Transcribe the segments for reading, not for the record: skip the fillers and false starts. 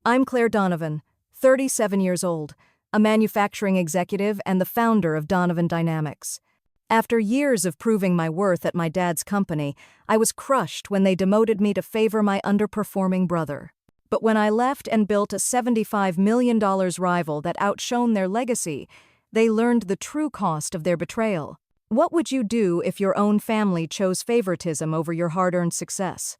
I'm Claire Donovan, 37 years old, a manufacturing executive and the founder of Donovan Dynamics. After years of proving my worth at my dad's company, I was crushed when they demoted me to favor my underperforming brother. But when I left and built a $75 million rival that outshone their legacy, they learned the true cost of their betrayal. What would you do if your own family chose favoritism over your hard-earned success?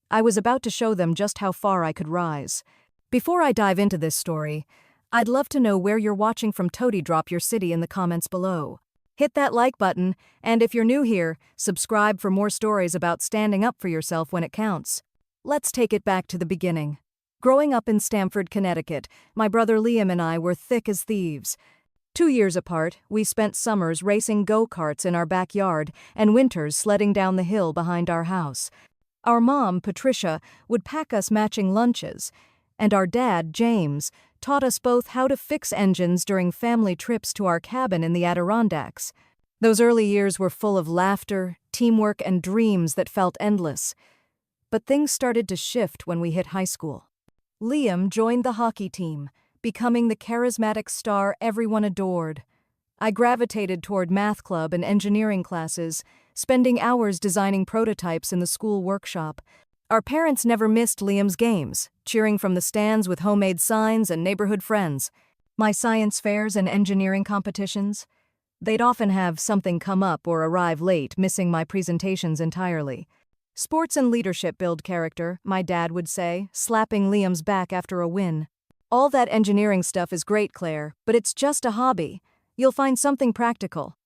I was about to show them just how far I could rise. Before I dive into this story, I'd love to know where you're watching from. Drop your city in the comments below. Hit that like button, and if you're new here, subscribe for more stories about standing up for yourself when it counts. Let's take it back to the beginning. Growing up in Stamford, Connecticut, my brother Liam and I were thick as thieves. 2 years apart, we spent summers racing go-karts in our backyard and winters sledding down the hill behind our house. Our mom, Patricia, would pack us matching lunches, and our dad, James, taught us both how to fix engines during family trips to our cabin in the Adirondacks. Those early years were full of laughter, teamwork, and dreams that felt endless. But things started to shift when we hit high school. Liam joined the hockey team, becoming the charismatic star everyone adored. I gravitated toward math club and engineering classes, spending hours designing prototypes in the school workshop. Our parents never missed Liam's games, cheering from the stands with homemade signs and neighborhood friends. My science fairs and engineering competitions, they'd often have something come up or arrive late, missing my presentations entirely. Sports and leadership build character, my dad would say, slapping Liam's back after a win. All that engineering stuff is great, Claire, but it's just a hobby. You'll find something practical.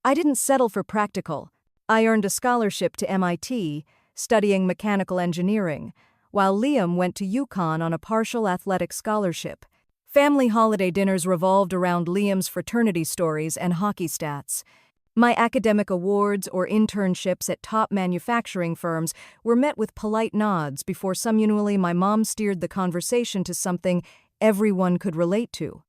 I didn't settle for practical. I earned a scholarship to MIT, studying mechanical engineering, while Liam went to UConn on a partial athletic scholarship. Family holiday dinners revolved around Liam's fraternity stories and hockey stats. My academic awards or internships at top manufacturing firms were met with polite nods before summunally my mom steered the conversation to something everyone could relate to.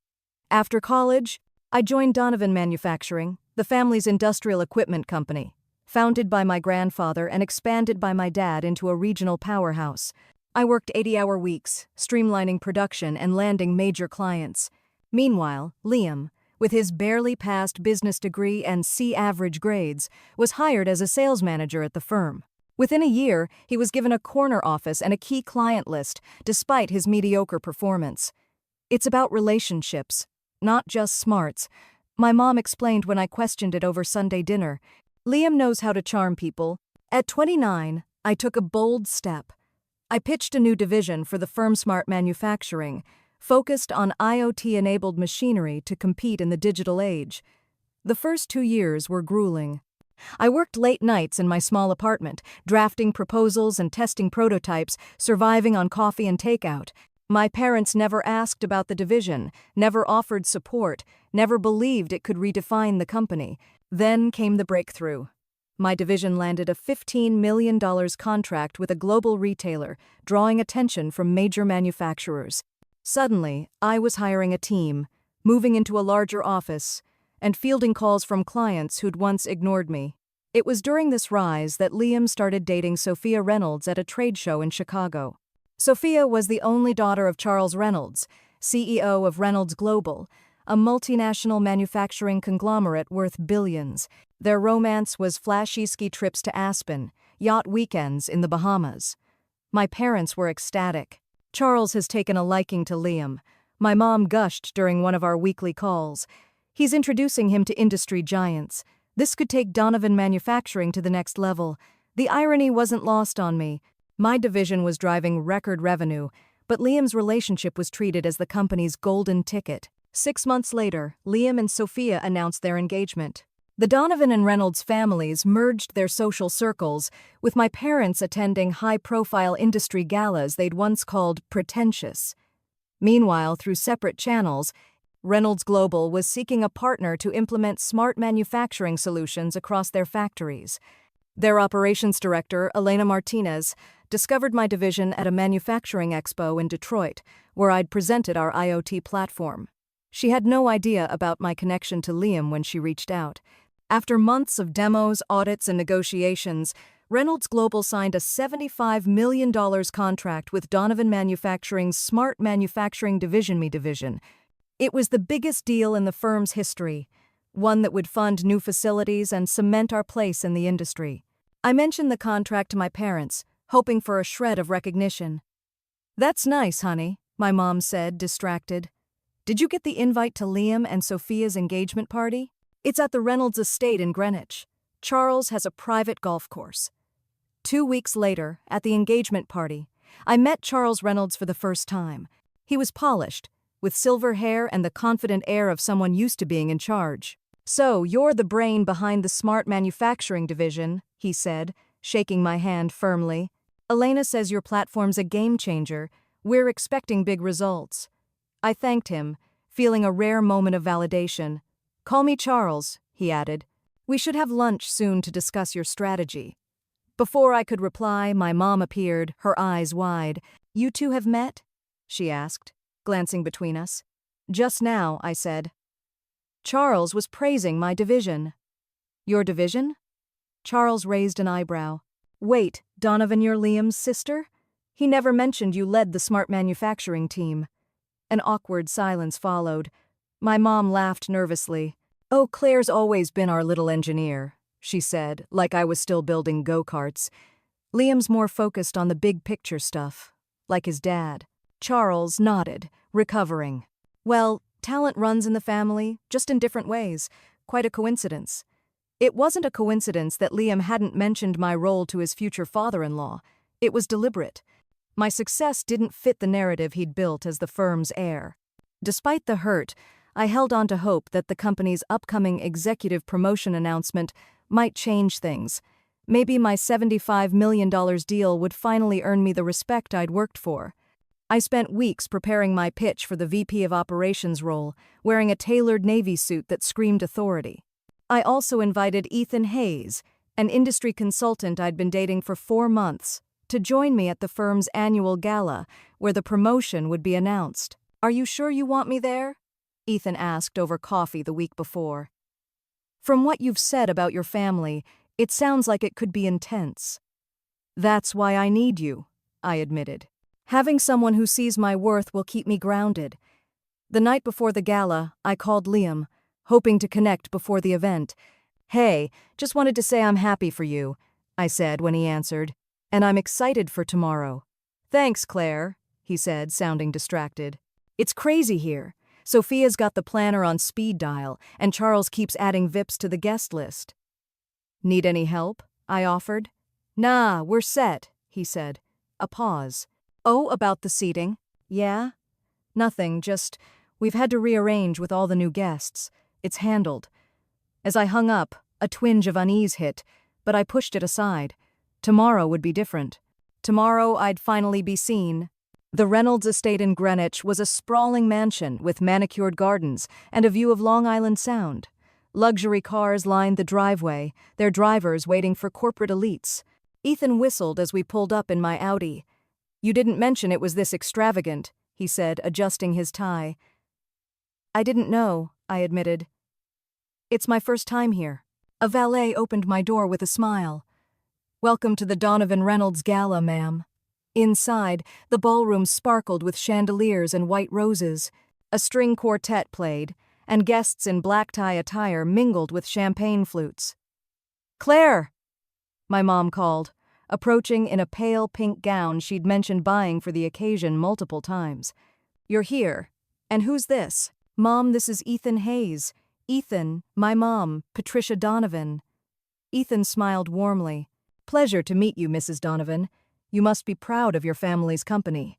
After college, I joined Donovan Manufacturing, the family's industrial equipment company, founded by my grandfather and expanded by my dad into a regional powerhouse. I worked 80-hour weeks, streamlining production and landing major clients. Meanwhile, Liam, with his barely passed business degree and C-average grades, was hired as a sales manager at the firm. Within a year, he was given a corner office and a key client list, despite his mediocre performance. It's about relationships, not just smarts. My mom explained when I questioned it over Sunday dinner. Liam knows how to charm people. At 29, I took a bold step. I pitched a new division for the firm Smart Manufacturing, focused on IoT-enabled machinery to compete in the digital age. The first 2 years were grueling. I worked late nights in my small apartment, drafting proposals and testing prototypes, surviving on coffee and takeout. My parents never asked about the division, never offered support, never believed it could redefine the company. Then came the breakthrough. My division landed a $15 million contract with a global retailer, drawing attention from major manufacturers. Suddenly, I was hiring a team, moving into a larger office, and fielding calls from clients who'd once ignored me. It was during this rise that Liam started dating Sophia Reynolds at a trade show in Chicago. Sophia was the only daughter of Charles Reynolds, CEO of Reynolds Global, a multinational manufacturing conglomerate worth billions. Their romance was flashy ski trips to Aspen, yacht weekends in the Bahamas. My parents were ecstatic. Charles has taken a liking to Liam. My mom gushed during one of our weekly calls. He's introducing him to industry giants. This could take Donovan Manufacturing to the next level. The irony wasn't lost on me. My division was driving record revenue, but Liam's relationship was treated as the company's golden ticket. 6 months later, Liam and Sophia announced their engagement. The Donovan and Reynolds families merged their social circles, with my parents attending high-profile industry galas they'd once called pretentious. Meanwhile, through separate channels, Reynolds Global was seeking a partner to implement smart manufacturing solutions across their factories. Their operations director, Elena Martinez, discovered my division at a manufacturing expo in Detroit, where I'd presented our IoT platform. She had no idea about my connection to Liam when she reached out. After months of demos, audits, and negotiations, Reynolds Global signed a $75 million contract with Donovan Manufacturing's Smart Manufacturing Division. It was the biggest deal in the firm's history, one that would fund new facilities and cement our place in the industry. I mentioned the contract to my parents, hoping for a shred of recognition. "That's nice, honey," my mom said, distracted. "Did you get the invite to Liam and Sophia's engagement party? It's at the Reynolds estate in Greenwich. Charles has a private golf course." 2 weeks later, at the engagement party, I met Charles Reynolds for the first time. He was polished, with silver hair and the confident air of someone used to being in charge. "So, you're the brain behind the Smart Manufacturing Division," he said, shaking my hand firmly. "Elena says your platform's a game changer. We're expecting big results." I thanked him, feeling a rare moment of validation. "Call me Charles," he added. "We should have lunch soon to discuss your strategy." Before I could reply, my mom appeared, her eyes wide. "You two have met?" she asked, glancing between us. "Just now," I said. Charles was praising my division. "Your division?" Charles raised an eyebrow. "Wait, Donovan, you're Liam's sister? He never mentioned you led the Smart Manufacturing team." An awkward silence followed. My mom laughed nervously. "Oh, Claire's always been our little engineer," she said, like I was still building go-karts. "Liam's more focused on the big picture stuff, like his dad." Charles nodded, recovering. "Well, talent runs in the family, just in different ways. Quite a coincidence." It wasn't a coincidence that Liam hadn't mentioned my role to his future father-in-law. It was deliberate. My success didn't fit the narrative he'd built as the firm's heir. Despite the hurt, I held on to hope that the company's upcoming executive promotion announcement might change things. Maybe my $75 million deal would finally earn me the respect I'd worked for. I spent weeks preparing my pitch for the VP of Operations role, wearing a tailored Navy suit that screamed authority. I also invited Ethan Hayes, an industry consultant I'd been dating for 4 months, to join me at the firm's annual gala, where the promotion would be announced. "Are you sure you want me there?" Ethan asked over coffee the week before. "From what you've said about your family, it sounds like it could be intense." "That's why I need you," I admitted. "Having someone who sees my worth will keep me grounded." The night before the gala, I called Liam, hoping to connect before the event. "Hey, just wanted to say I'm happy for you," I said when he answered. "And I'm excited for tomorrow." "Thanks, Claire," he said, sounding distracted. "It's crazy here. Sophia's got the planner on speed dial, and Charles keeps adding VIPs to the guest list." "Need any help?" I offered. "Nah, we're set," he said. A pause. "Oh, about the seating?" "Yeah?" "Nothing, just we've had to rearrange with all the new guests. It's handled." As I hung up, a twinge of unease hit, but I pushed it aside. Tomorrow would be different. Tomorrow I'd finally be seen. The Reynolds estate in Greenwich was a sprawling mansion with manicured gardens and a view of Long Island Sound. Luxury cars lined the driveway, their drivers waiting for corporate elites. Ethan whistled as we pulled up in my Audi. "You didn't mention it was this extravagant," he said, adjusting his tie. "I didn't know," I admitted. "It's my first time here." A valet opened my door with a smile. "Welcome to the Donovan Reynolds Gala, ma'am." Inside, the ballroom sparkled with chandeliers and white roses. A string quartet played, and guests in black tie attire mingled with champagne flutes. "Claire!" my mom called, approaching in a pale pink gown she'd mentioned buying for the occasion multiple times. "You're here. And who's this?" "Mom, this is Ethan Hayes. Ethan, my mom, Patricia Donovan." Ethan smiled warmly. "Pleasure to meet you, Mrs. Donovan. You must be proud of your family's company."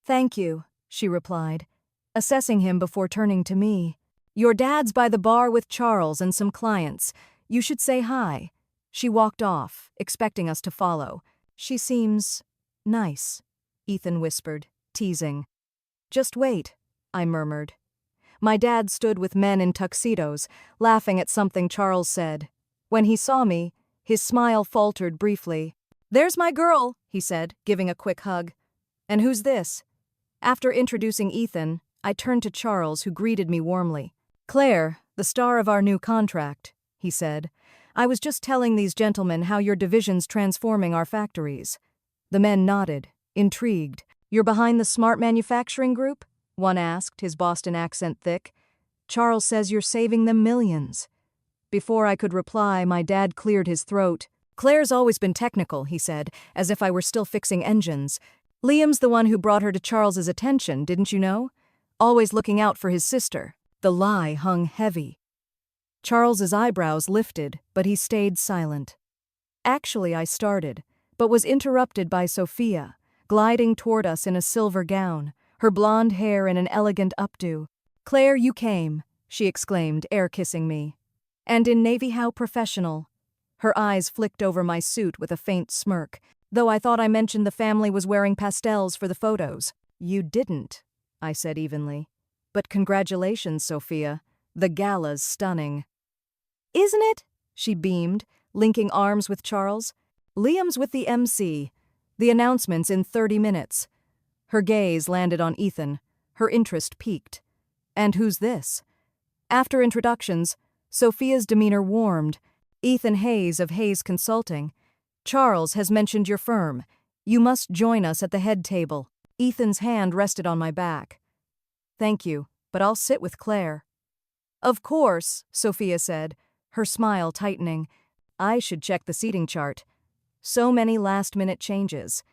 "Thank you," she replied, assessing him before turning to me. "Your dad's by the bar with Charles and some clients. You should say hi." She walked off, expecting us to follow. "She seems nice," Ethan whispered, teasing. "Just wait," I murmured. My dad stood with men in tuxedos, laughing at something Charles said. When he saw me, his smile faltered briefly. "There's my girl," he said, giving a quick hug. "And who's this?" After introducing Ethan, I turned to Charles, who greeted me warmly. "Claire, the star of our new contract," he said. I was just telling these gentlemen how your division's transforming our factories. The men nodded, intrigued. You're behind the smart manufacturing group? One asked, his Boston accent thick. Charles says you're saving them millions. Before I could reply, my dad cleared his throat. Claire's always been technical, he said, as if I were still fixing engines. Liam's the one who brought her to Charles's attention, didn't you know? Always looking out for his sister. The lie hung heavy. Charles's eyebrows lifted, but he stayed silent. Actually, I started, but was interrupted by Sophia, gliding toward us in a silver gown, her blonde hair in an elegant updo. Claire, you came, she exclaimed, air-kissing me. And in navy how professional. Her eyes flicked over my suit with a faint smirk, though I thought I mentioned the family was wearing pastels for the photos. You didn't, I said evenly. But congratulations, Sophia. The gala's stunning. Isn't it? She beamed, linking arms with Charles. Liam's with the MC. The announcement's in 30 minutes. Her gaze landed on Ethan. Her interest piqued. And who's this? After introductions, Sophia's demeanor warmed. Ethan Hayes of Hayes Consulting. Charles has mentioned your firm. You must join us at the head table. Ethan's hand rested on my back. Thank you, but I'll sit with Claire. Of course, Sophia said, her smile tightening. I should check the seating chart. So many last-minute changes.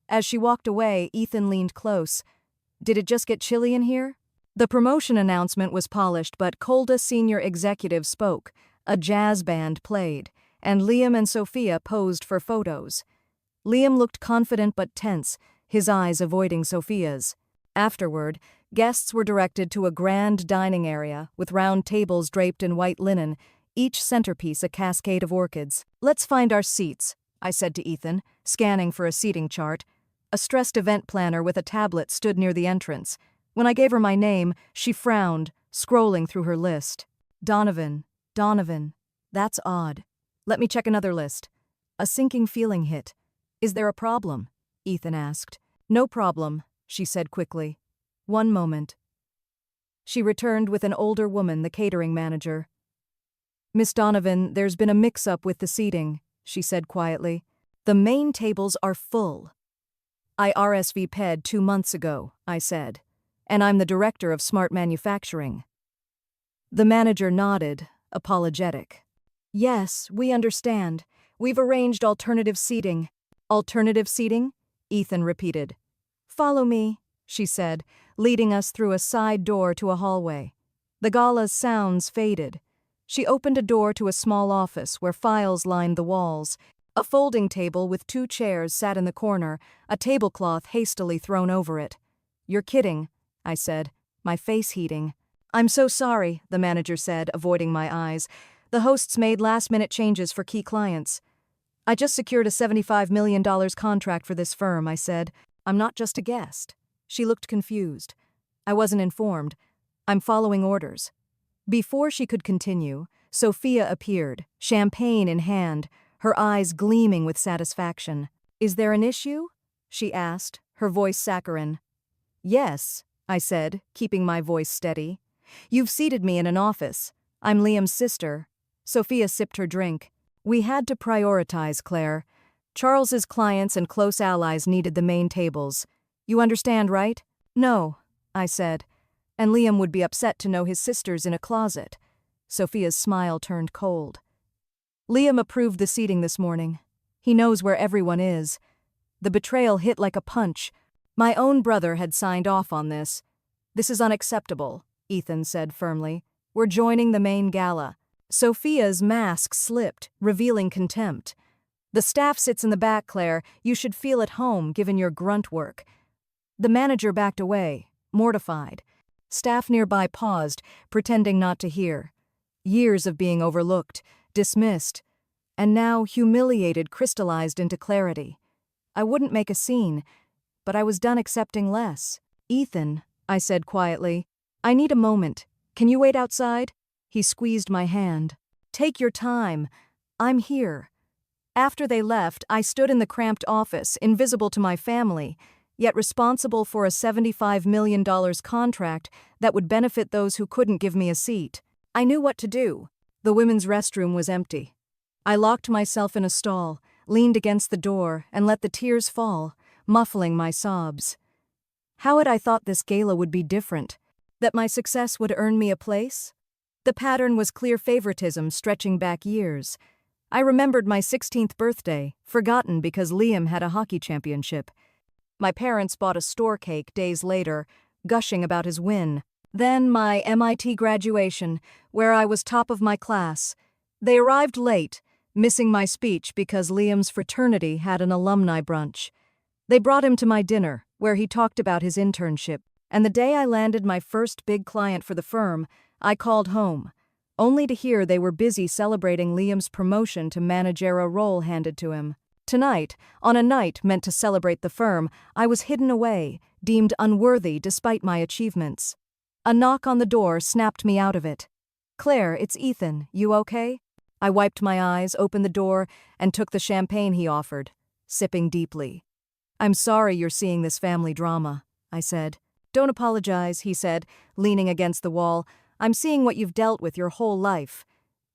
As she walked away, Ethan leaned close. Did it just get chilly in here? The promotion announcement was polished, but Colda senior executive spoke. A jazz band played, and Liam and Sophia posed for photos. Liam looked confident but tense, his eyes avoiding Sophia's. Afterward, guests were directed to a grand dining area with round tables draped in white linen, each centerpiece a cascade of orchids. Let's find our seats, I said to Ethan, scanning for a seating chart. A stressed event planner with a tablet stood near the entrance. When I gave her my name, she frowned, scrolling through her list. Donovan. That's odd. Let me check another list. A sinking feeling hit. Is there a problem? Ethan asked. No problem, she said quickly. One moment. She returned with an older woman, the catering manager. Miss Donovan, there's been a mix-up with the seating, she said quietly. The main tables are full. I RSVP'd 2 months ago, I said, and I'm the director of smart manufacturing. The manager nodded, apologetic. Yes, we understand. We've arranged alternative seating. Alternative seating? Ethan repeated. Follow me, she said, leading us through a side door to a hallway. The gala's sounds faded. She opened a door to a small office where files lined the walls. A folding table with 2 chairs sat in the corner, a tablecloth hastily thrown over it. You're kidding, I said, my face heating. I'm so sorry, the manager said, avoiding my eyes. The hosts made last-minute changes for key clients. I just secured a $75 million contract for this firm, I said. I'm not just a guest. She looked confused. I wasn't informed. I'm following orders. Before she could continue, Sophia appeared, champagne in hand, her eyes gleaming with satisfaction. Is there an issue? She asked, her voice saccharine. Yes, I said, keeping my voice steady. You've seated me in an office. I'm Liam's sister. Sophia sipped her drink. We had to prioritize, Claire. Charles's clients and close allies needed the main tables. You understand, right? No, I said. And Liam would be upset to know his sister's in a closet. Sophia's smile turned cold. Liam approved the seating this morning. He knows where everyone is. The betrayal hit like a punch. My own brother had signed off on this. This is unacceptable, Ethan said firmly. We're joining the main gala. Sophia's mask slipped, revealing contempt. The staff sits in the back, Claire. You should feel at home, given your grunt work. The manager backed away, mortified. Staff nearby paused, pretending not to hear. Years of being overlooked, dismissed, and now humiliated crystallized into clarity. I wouldn't make a scene, but I was done accepting less. Ethan, I said quietly, I need a moment. Can you wait outside? He squeezed my hand. Take your time. I'm here. After they left, I stood in the cramped office, invisible to my family, yet responsible for a $75 million contract that would benefit those who couldn't give me a seat. I knew what to do. The women's restroom was empty. I locked myself in a stall, leaned against the door, and let the tears fall, muffling my sobs. How had I thought this gala would be different? That my success would earn me a place? The pattern was clear favoritism stretching back years. I remembered my 16th birthday, forgotten because Liam had a hockey championship. My parents bought a store cake days later, gushing about his win. Then my MIT graduation, where I was top of my class. They arrived late, missing my speech because Liam's fraternity had an alumni brunch. They brought him to my dinner, where he talked about his internship, and the day I landed my first big client for the firm, I called home, only to hear they were busy celebrating Liam's promotion to managerial role handed to him. Tonight, on a night meant to celebrate the firm, I was hidden away, deemed unworthy despite my achievements. A knock on the door snapped me out of it. "Claire, it's Ethan. You okay?" I wiped my eyes, opened the door, and took the champagne he offered, sipping deeply. "I'm sorry you're seeing this family drama," I said. "Don't apologize," he said, leaning against the wall. "I'm seeing what you've dealt with your whole life."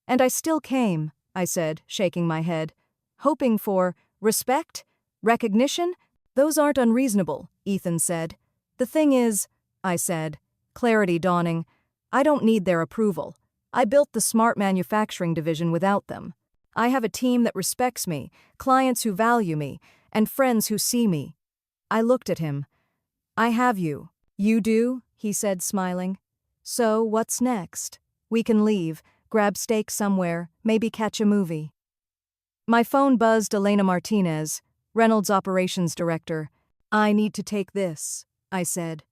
"And I still came," I said, shaking my head. "Hoping for respect? Recognition? Those aren't unreasonable," Ethan said. "The thing is," I said, clarity dawning, "I don't need their approval. I built the smart manufacturing division without them. I have a team that respects me, clients who value me, and friends who see me." I looked at him. "I have you." "You do?" he said, smiling. "So, what's next? We can leave, grab steak somewhere, maybe catch a movie." My phone buzzed. Elena Martinez, Reynolds Operations Director. "I need to take this," I said.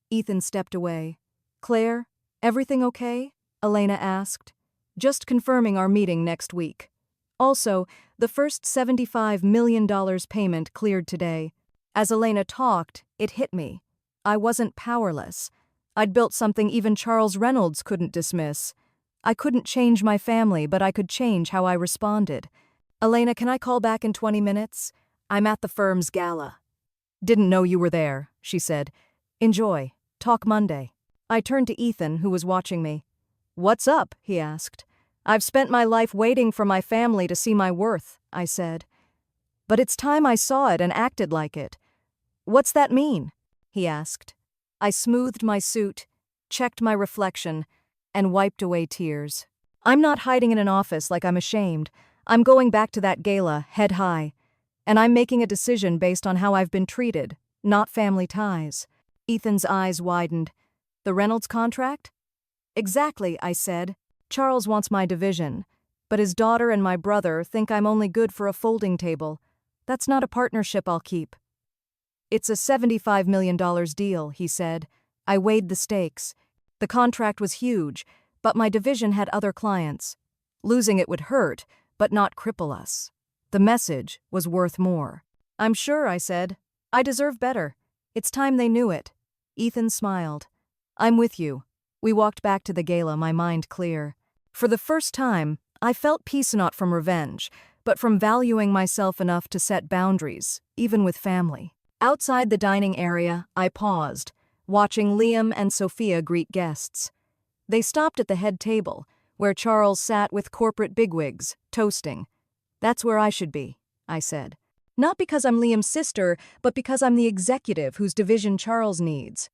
Ethan stepped away. "Claire, everything okay?" Elena asked. "Just confirming our meeting next week. Also, the first $75 million payment cleared today." As Elena talked, it hit me. I wasn't powerless. I'd built something even Charles Reynolds couldn't dismiss. I couldn't change my family, but I could change how I responded. "Elena, can I call back in 20 minutes? I'm at the firm's gala." "Didn't know you were there," she said. "Enjoy. Talk Monday." I turned to Ethan, who was watching me. "What's up?" he asked. "I've spent my life waiting for my family to see my worth," I said. "But it's time I saw it and acted like it." "What's that mean?" he asked. I smoothed my suit, checked my reflection, and wiped away tears. "I'm not hiding in an office like I'm ashamed. I'm going back to that gala, head high. And I'm making a decision based on how I've been treated, not family ties." Ethan's eyes widened. "The Reynolds contract?" "Exactly," I said. "Charles wants my division. But his daughter and my brother think I'm only good for a folding table. That's not a partnership I'll keep." "It's a $75 million deal," he said. I weighed the stakes. The contract was huge, but my division had other clients. Losing it would hurt, but not cripple us. The message was worth more. "I'm sure," I said. "I deserve better. It's time they knew it." Ethan smiled. "I'm with you." We walked back to the gala, my mind clear. For the first time, I felt peace not from revenge, but from valuing myself enough to set boundaries, even with family. Outside the dining area, I paused, watching Liam and Sophia greet guests. They stopped at the head table, where Charles sat with corporate bigwigs, toasting. "That's where I should be," I said. "Not because I'm Liam's sister, but because I'm the executive whose division Charles needs."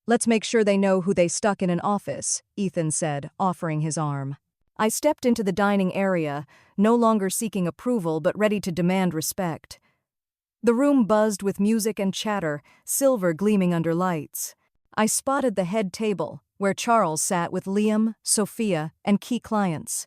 "Let's make sure they know who they stuck in an office," Ethan said, offering his arm. I stepped into the dining area, no longer seeking approval but ready to demand respect. The room buzzed with music and chatter, silver gleaming under lights. I spotted the head table, where Charles sat with Liam, Sophia, and key clients.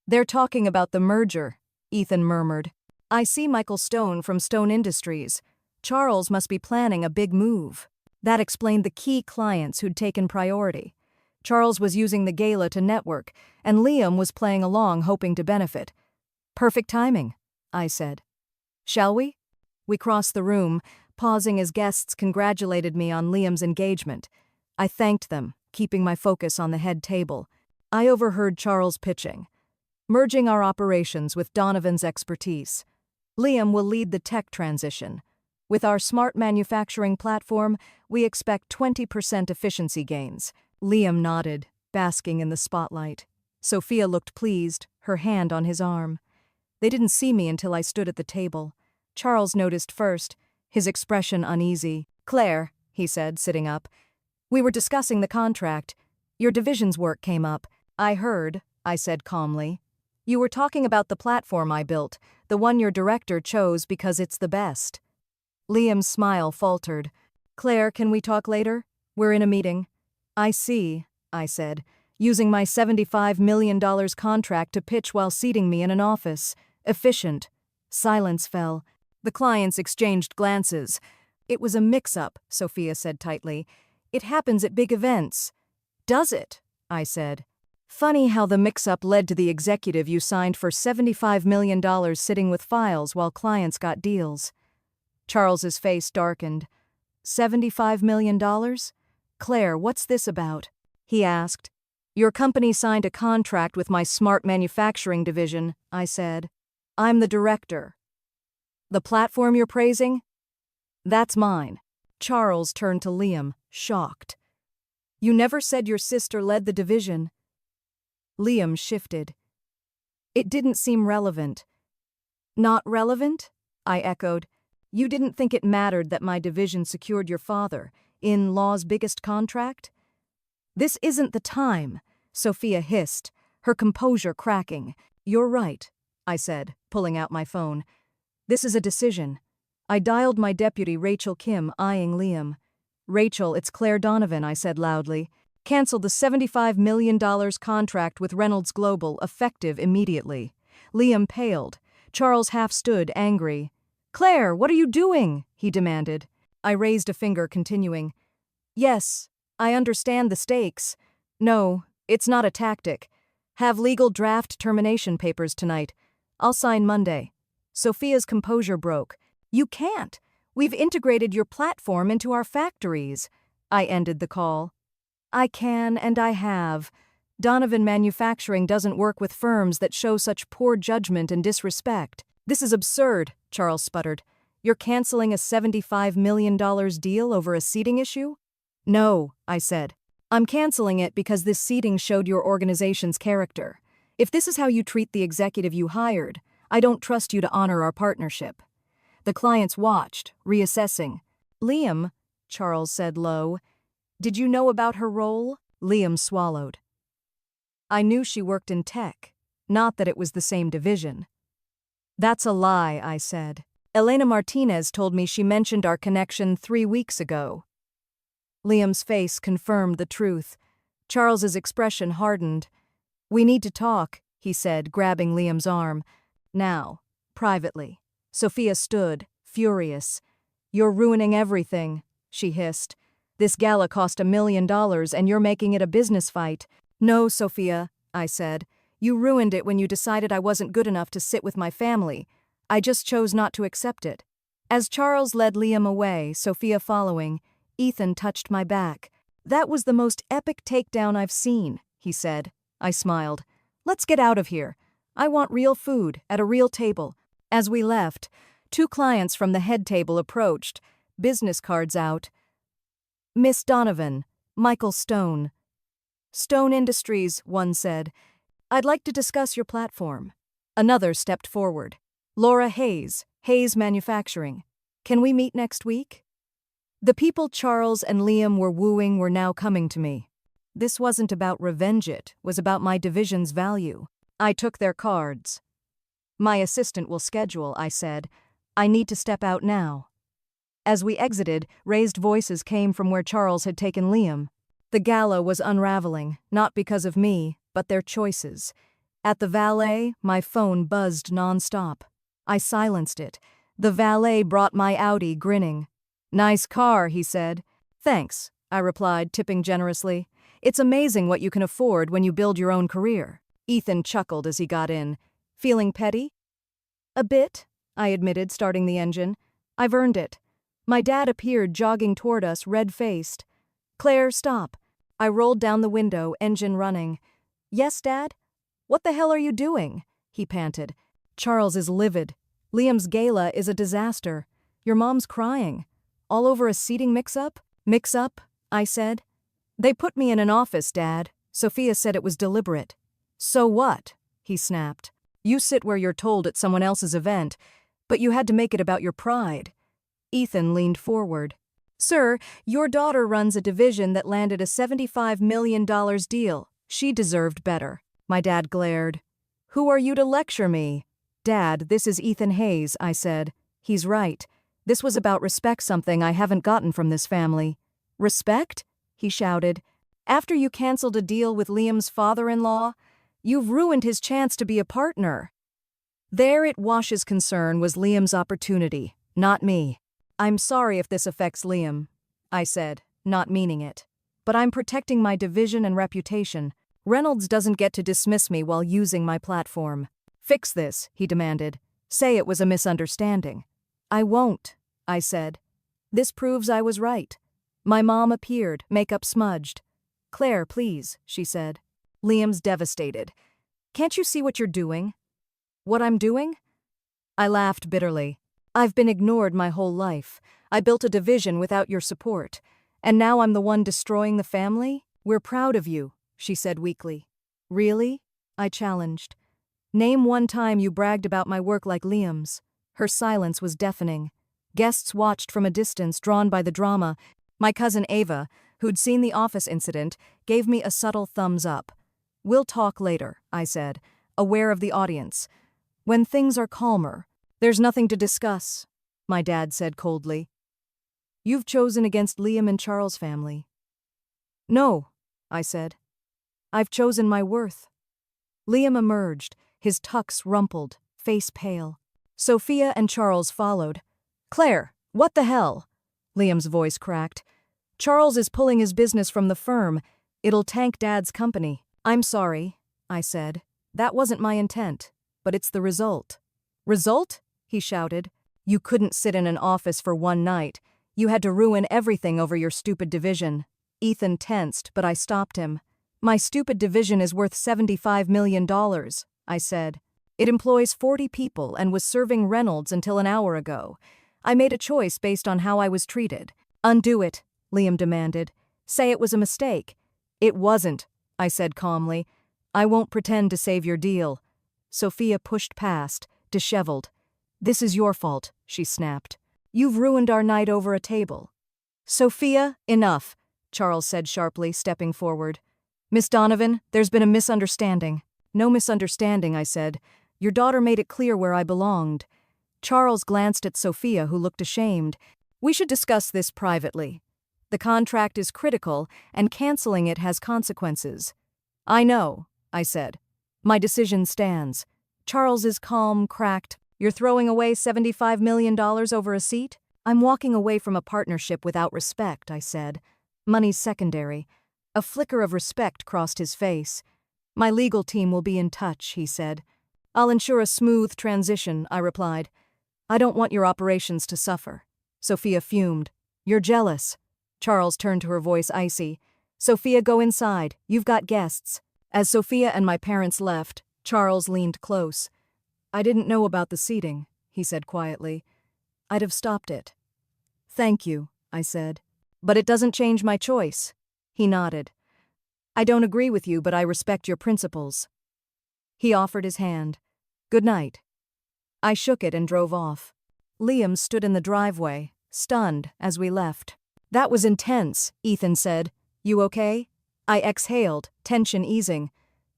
"They're talking about the merger," Ethan murmured. "I see Michael Stone from Stone Industries. Charles must be planning a big move." That explained the key clients who'd taken priority. Charles was using the gala to network, and Liam was playing along hoping to benefit. "Perfect timing," I said. "Shall we?" We crossed the room, pausing as guests congratulated me on Liam's engagement. I thanked them, keeping my focus on the head table. I overheard Charles pitching. "Merging our operations with Donovan's expertise. Liam will lead the tech transition. With our smart manufacturing platform, we expect 20% efficiency gains." Liam nodded, basking in the spotlight. Sophia looked pleased, her hand on his arm. They didn't see me until I stood at the table. Charles noticed first, his expression uneasy. "Claire," he said, sitting up. "We were discussing the contract. Your division's work came up." "I heard," I said calmly. "You were talking about the platform I built, the one your director chose because it's the best." Liam's smile faltered. "Claire, can we talk later? We're in a meeting." "I see," I said, using my $75 million contract to pitch while seating me in an office. Efficient. Silence fell. The clients exchanged glances. "It was a mix-up," Sophia said tightly. "It happens at big events." "Does it?" I said. "Funny how the mix-up led to the executive you signed for $75 million sitting with files while clients got deals." Charles's face darkened. $75 million? "Claire, what's this about?" he asked. "Your company signed a contract with my smart manufacturing division," I said. "I'm the director." "The platform you're praising?" "That's mine." Charles turned to Liam, shocked. "You never said your sister led the division." Liam shifted. It didn't seem relevant. "Not relevant?" I echoed. "You didn't think it mattered that my division secured your father, in law's biggest contract?" "This isn't the time," Sophia hissed, her composure cracking. "You're right," I said, pulling out my phone. "This is a decision." I dialed my deputy, Rachel Kim, eyeing Liam. "Rachel, it's Claire Donovan," I said loudly. "Cancel the $75 million contract with Reynolds Global, effective immediately." Liam paled. Charles half stood, angry. "Claire, what are you doing?" he demanded. I raised a finger, continuing. "Yes, I understand the stakes. No, it's not a tactic. Have legal draft termination papers tonight. I'll sign Monday." Sophia's composure broke. "You can't. We've integrated your platform into our factories." I ended the call. "I can and I have. Donovan Manufacturing doesn't work with firms that show such poor judgment and disrespect." "This is absurd," Charles sputtered. "You're canceling a $75 million deal over a seating issue?" "No," I said. "I'm canceling it because this seating showed your organization's character. If this is how you treat the executive you hired, I don't trust you to honor our partnership." The clients watched, reassessing. "Liam," Charles said low, "did you know about her role?" Liam swallowed. "I knew she worked in tech, not that it was the same division." "That's a lie," I said. "Elena Martinez told me she mentioned our connection 3 weeks ago." Liam's face confirmed the truth. Charles's expression hardened. "We need to talk," he said, grabbing Liam's arm. "Now, privately." Sophia stood, furious. "You're ruining everything," she hissed. "This gala cost $1 million and you're making it a business fight." "No, Sophia," I said. "You ruined it when you decided I wasn't good enough to sit with my family. I just chose not to accept it." As Charles led Liam away, Sophia following, Ethan touched my back. "That was the most epic takedown I've seen," he said. I smiled. "Let's get out of here. I want real food, at a real table." As we left, 2 clients from the head table approached, business cards out. "Miss Donovan, Michael Stone." "Stone Industries," one said. "I'd like to discuss your platform." Another stepped forward. "Laura Hayes, Hayes Manufacturing. Can we meet next week?" The people Charles and Liam were wooing were now coming to me. This wasn't about revenge, it was about my division's value. I took their cards. "My assistant will schedule," I said. "I need to step out now." As we exited, raised voices came from where Charles had taken Liam. The gala was unraveling, not because of me, but their choices. At the valet, my phone buzzed nonstop. I silenced it. The valet brought my Audi, grinning. "Nice car," he said. "Thanks," I replied, tipping generously. "It's amazing what you can afford when you build your own career." Ethan chuckled as he got in. "Feeling petty?" "A bit," I admitted, starting the engine. "I've earned it." My dad appeared, jogging toward us, red-faced. "Claire, stop." I rolled down the window, engine running. "Yes, Dad?" "What the hell are you doing?" he panted. "Charles is livid. Liam's gala is a disaster. Your mom's crying. All over a seating mix-up?" "Mix-up?" I said. "They put me in an office, Dad. Sophia said it was deliberate." "So what?" he snapped. You sit where you're told at someone else's event, but you had to make it about your pride. Ethan leaned forward. Sir, your daughter runs a division that landed a $75 million deal. She deserved better. My dad glared. Who are you to lecture me? Dad, this is Ethan Hayes, I said. He's right. This was about respect, something I haven't gotten from this family. Respect? He shouted. After you canceled a deal with Liam's father-in-law, you've ruined his chance to be a partner. There at Wash's concern was Liam's opportunity, not me. I'm sorry if this affects Liam, I said, not meaning it. But I'm protecting my division and reputation. Reynolds doesn't get to dismiss me while using my platform. Fix this, he demanded. Say it was a misunderstanding. I won't, I said. This proves I was right. My mom appeared, makeup smudged. Claire, please, she said. Liam's devastated. Can't you see what you're doing? What I'm doing? I laughed bitterly. I've been ignored my whole life. I built a division without your support. And now I'm the one destroying the family? We're proud of you, she said weakly. Really? I challenged. Name one time you bragged about my work like Liam's. Her silence was deafening. Guests watched from a distance, drawn by the drama. My cousin Ava, who'd seen the office incident, gave me a subtle thumbs up. We'll talk later, I said, aware of the audience. When things are calmer, there's nothing to discuss, my dad said coldly. You've chosen against Liam and Charles' family. No, I said. I've chosen my worth. Liam emerged, his tux rumpled, face pale. Sophia and Charles followed. Claire, what the hell? Liam's voice cracked. Charles is pulling his business from the firm. It'll tank Dad's company. I'm sorry, I said. That wasn't my intent, but it's the result. Result? He shouted. You couldn't sit in an office for one night. You had to ruin everything over your stupid division. Ethan tensed, but I stopped him. My stupid division is worth $75 million, I said. It employs 40 people and was serving Reynolds until an hour ago. I made a choice based on how I was treated. Undo it, Liam demanded. Say it was a mistake. It wasn't, I said calmly. I won't pretend to save your deal. Sophia pushed past, disheveled. This is your fault, she snapped. You've ruined our night over a table. Sophia, enough, Charles said sharply, stepping forward. Miss Donovan, there's been a misunderstanding. No misunderstanding, I said. Your daughter made it clear where I belonged. Charles glanced at Sophia, who looked ashamed. We should discuss this privately. The contract is critical, and canceling it has consequences. I know, I said. My decision stands. Charles is calm, cracked. You're throwing away $75 million over a seat? I'm walking away from a partnership without respect, I said. Money's secondary. A flicker of respect crossed his face. My legal team will be in touch, he said. I'll ensure a smooth transition, I replied. I don't want your operations to suffer. Sophia fumed. You're jealous. Charles turned to her, voice icy. Sophia, go inside. You've got guests. As Sophia and my parents left, Charles leaned close. I didn't know about the seating, he said quietly. I'd have stopped it. Thank you, I said. But it doesn't change my choice. He nodded. I don't agree with you, but I respect your principles. He offered his hand. Good night. I shook it and drove off. Liam stood in the driveway, stunned, as we left. That was intense, Ethan said. You okay? I exhaled, tension easing.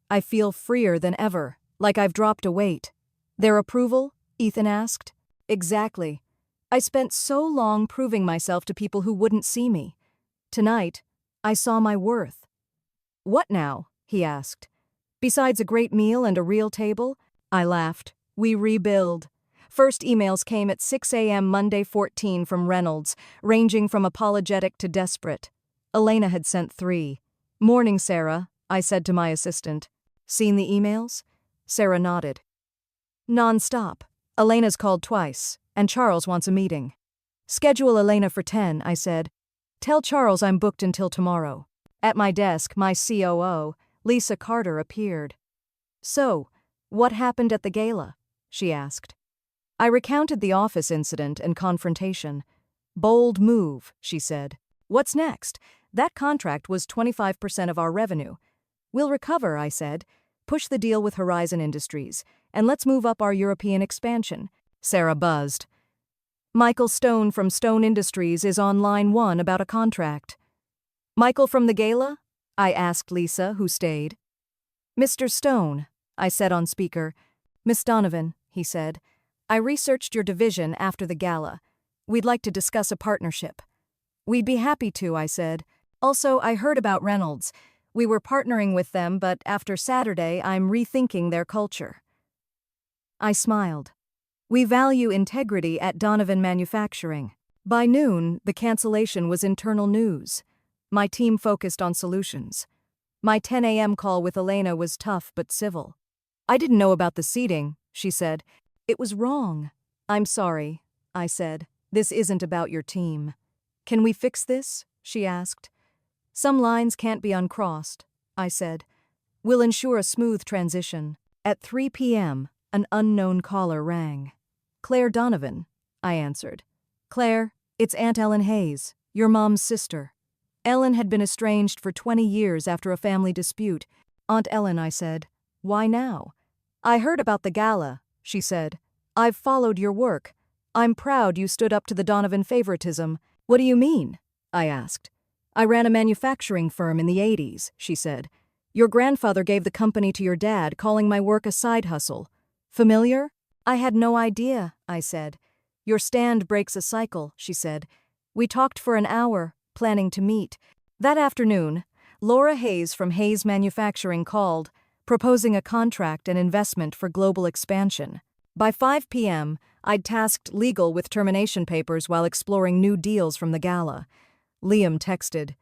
I feel freer than ever, like I've dropped a weight. Their approval? Ethan asked. Exactly. I spent so long proving myself to people who wouldn't see me. Tonight, I saw my worth. What now? He asked. Besides a great meal and a real table? I laughed. We rebuild. First emails came at 6 a.m. Monday 14 from Reynolds, ranging from apologetic to desperate. Elena had sent 3. Morning, Sarah, I said to my assistant. Seen the emails? Sarah nodded. Non-stop. Elena's called twice, and Charles wants a meeting. Schedule Elena for 10, I said. Tell Charles I'm booked until tomorrow. At my desk, my COO, Lisa Carter, appeared. So, what happened at the gala? She asked. I recounted the office incident and confrontation. Bold move, she said. What's next? That contract was 25% of our revenue. We'll recover, I said. Push the deal with Horizon Industries, and let's move up our European expansion. Sarah buzzed. Michael Stone from Stone Industries is on line 1 about a contract. Michael from the gala? I asked Lisa, who stayed. Mr. Stone, I said on speaker. Miss Donovan, he said. I researched your division after the gala. We'd like to discuss a partnership. We'd be happy to, I said. Also, I heard about Reynolds. We were partnering with them, but after Saturday, I'm rethinking their culture. I smiled. We value integrity at Donovan Manufacturing. By noon, the cancellation was internal news. My team focused on solutions. My 10 a.m. call with Elena was tough but civil. I didn't know about the seating, she said. It was wrong. I'm sorry, I said. This isn't about your team. Can we fix this? She asked. Some lines can't be uncrossed, I said. We'll ensure a smooth transition. At 3 p.m., an unknown caller rang. Claire Donovan, I answered. Claire, it's Aunt Ellen Hayes, your mom's sister. Ellen had been estranged for 20 years after a family dispute. Aunt Ellen, I said. Why now? I heard about the gala, she said. I've followed your work. I'm proud you stood up to the Donovan favoritism. What do you mean? I asked. I ran a manufacturing firm in the 80s, she said. Your grandfather gave the company to your dad, calling my work a side hustle. Familiar? I had no idea, I said. Your stand breaks a cycle, she said. We talked for an hour, planning to meet. That afternoon, Laura Hayes from Hayes Manufacturing called, proposing a contract and investment for global expansion. By 5 p.m., I'd tasked legal with termination papers while exploring new deals from the gala. Liam texted,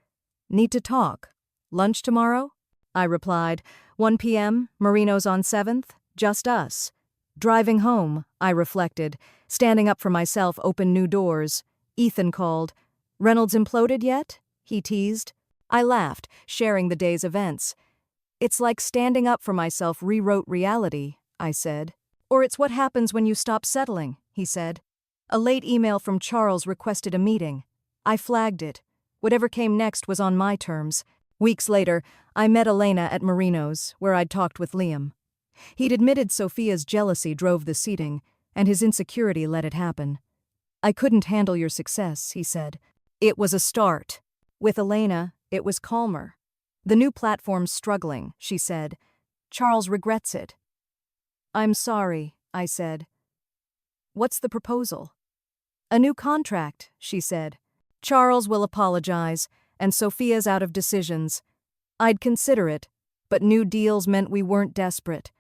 Need to talk. Lunch tomorrow? I replied, 1 p.m., Marino's on 7th, just us. Driving home, I reflected, standing up for myself opened new doors. Ethan called. Reynolds imploded yet? He teased. I laughed, sharing the day's events. It's like standing up for myself rewrote reality, I said. Or it's what happens when you stop settling, he said. A late email from Charles requested a meeting. I flagged it. Whatever came next was on my terms. Weeks later, I met Elena at Marino's, where I'd talked with Liam. He'd admitted Sophia's jealousy drove the seating, and his insecurity let it happen. I couldn't handle your success, he said. It was a start. With Elena, it was calmer. The new platform's struggling, she said. Charles regrets it. I'm sorry, I said. What's the proposal? A new contract, she said. Charles will apologize, and Sophia's out of decisions. I'd consider it, but new deals meant we weren't desperate.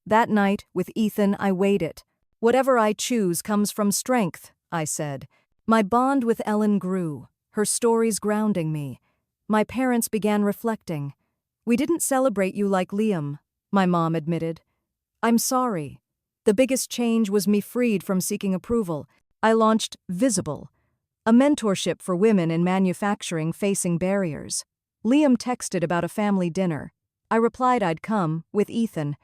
That night, with Ethan, I weighed it. Whatever I choose comes from strength, I said. My bond with Ellen grew, her stories grounding me. My parents began reflecting. We didn't celebrate you like Liam, my mom admitted. I'm sorry. The biggest change was me freed from seeking approval. I launched Visible, a mentorship for women in manufacturing facing barriers. Liam texted about a family dinner. I replied I'd come, with Ethan.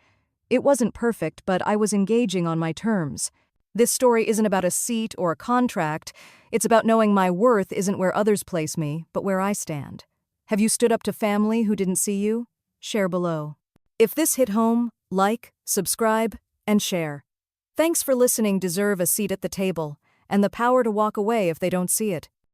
It wasn't perfect, but I was engaging on my terms. This story isn't about a seat or a contract. It's about knowing my worth isn't where others place me, but where I stand. Have you stood up to family who didn't see you? Share below. If this hit home, like, subscribe, and share. Thanks for listening. Deserve a seat at the table, and the power to walk away if they don't see it.